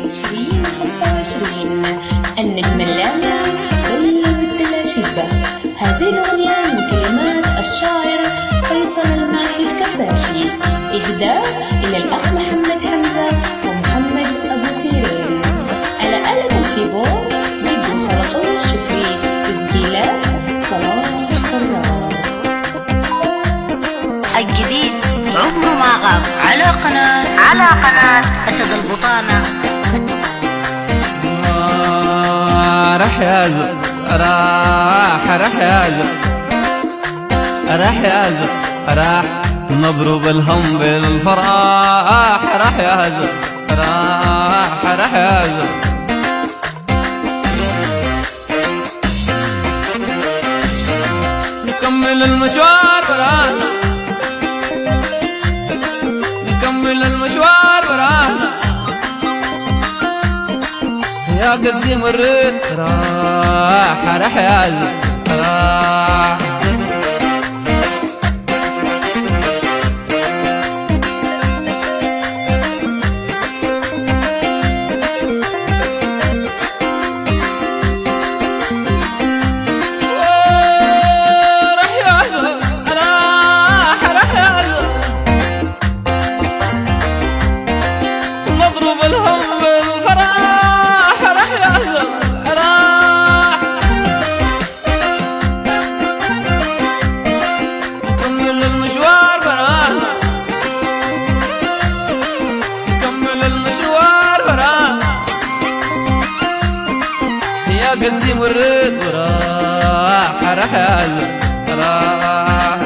2025 النجم اللامع بل مثل شبة. هذه الأغنية من كلمات الشاعر فيصل الماهي الكباشي، إهداء إلى الأخ محمد حمزة ومحمد أبو سيرين. على آلة الكيبورد ضد خلق الله الشكري، تسجيلات صلاح قرار. الجديد عمره ما غاب على قناة أسد البطانة. راح يازر راح يازر راح نضرب الهم بالفرح. راح يازر راح يازر نكمل المشوار ورانا، نكمل المشوار ورانا يا قسيم الريت. راح يازر راح نضرب الهم بالفرح. راح يازر راح نكمل المشوار ورانا، نكمل المشوار ورانا يا قسيم الريد. راح يازر راح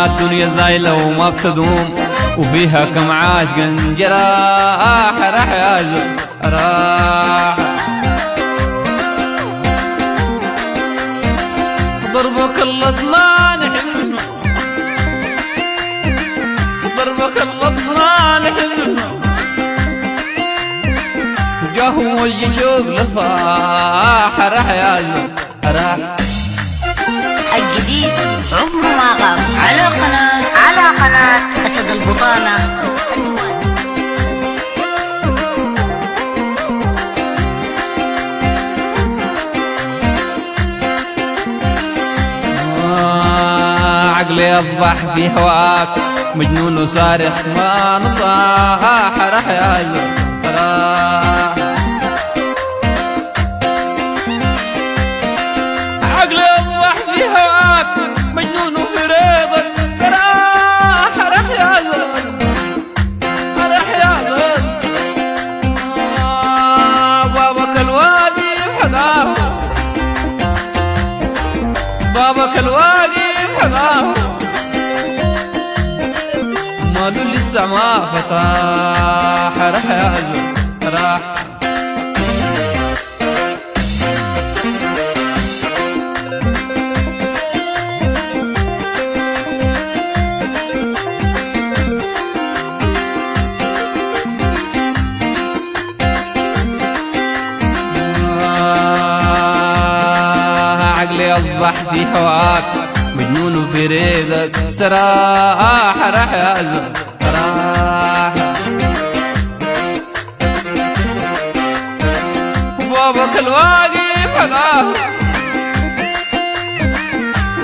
الدنيا زايلة وما بتدوم وفيها كم عاشق جراح. راح يازر راح ضربك اللطمان حلم، ضربك اللطمان حلم جاه وجه شوق لفاح. راح يازر راح الجديد عمره ما غاب على قناة أسد البطانة. عقلي أصبح في هواك مجنون وصارخ ما نصاح. راح يازر راح عقلي أصبح في هواك مجنون وفي ريضك سراح. راح يازر راح يازر بابك الواقف حذاه، بابك الواقف حذاه ماله لسه ما فتح. راح يازر راح عقلي أصبح في هواك مجنون وفي ريدك سراح. راح يازر راح بابك الواقف حذاه،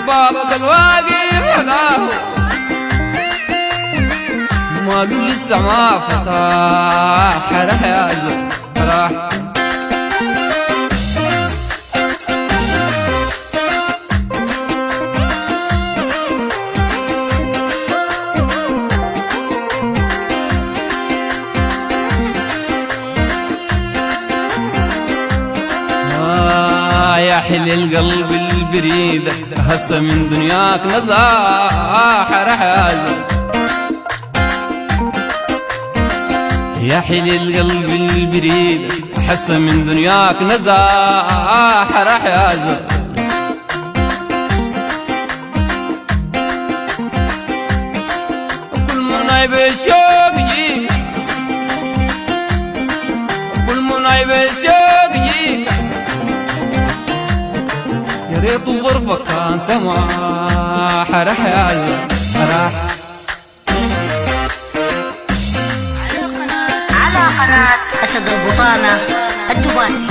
بابك الواقف حذاه ماله لسه ما فتح. راح يازر راح يا حلي القلب البريدك هسه من دنياك نزاح. راح يازر يا حلي القلب البريدك هسه من دنياك نزاح. راح يازر كل مناي بالشوق يجيك، كل مناي بالشوق يجيك يا ريت ظرفك كان سماح راح يا زلمة راح. على قناة أسد البطانة الدباسي.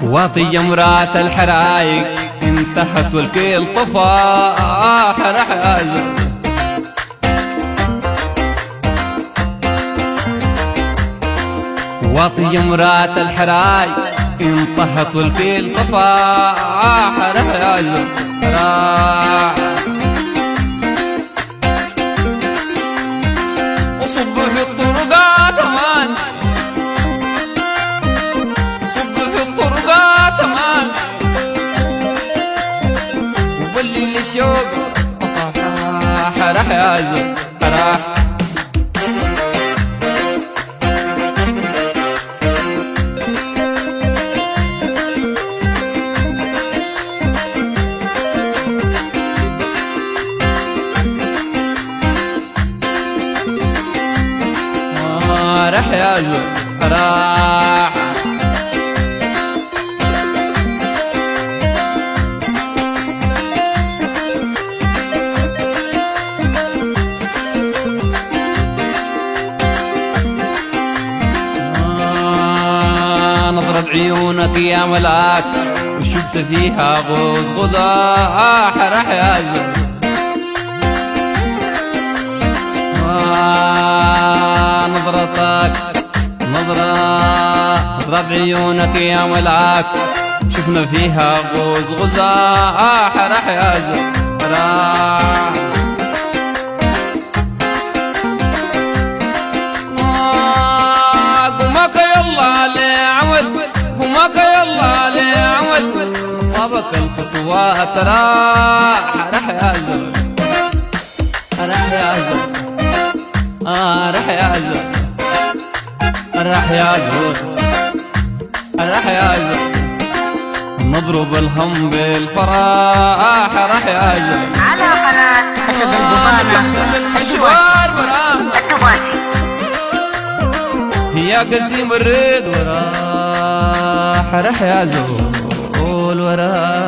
واطي مرات الحرايق انتهت والكيل طفاح راح يا زلمة. واطي مرات الحرايق انطهت والكيل طفاح راح يا زلمة راح. وصب في الطرقات امان، صب في الطرقات امان، وبلي الشوق طفاح راح يا زلمة راح. راح يا زلمة راح. نظرة عيونك يا ملاك وشفت فيها غوص غضاح راح يا زلمة. نظرتك نظرة عيونك يا ملاك شفنا فيها غوص غزاح راح يا زلمة راح. قومك يلا علي عمل، قومك يلا علي عمل، صابك الخطوات راح يا زلمة راح يا زلمة راح يا زلمة راح يا زلمة راح يا زلمة. نضرب الهم بالفراح راح يا زلمة. على قناة أسد البطانة الدباسي. يا قسيم الريد وراح راح يا زول وراح.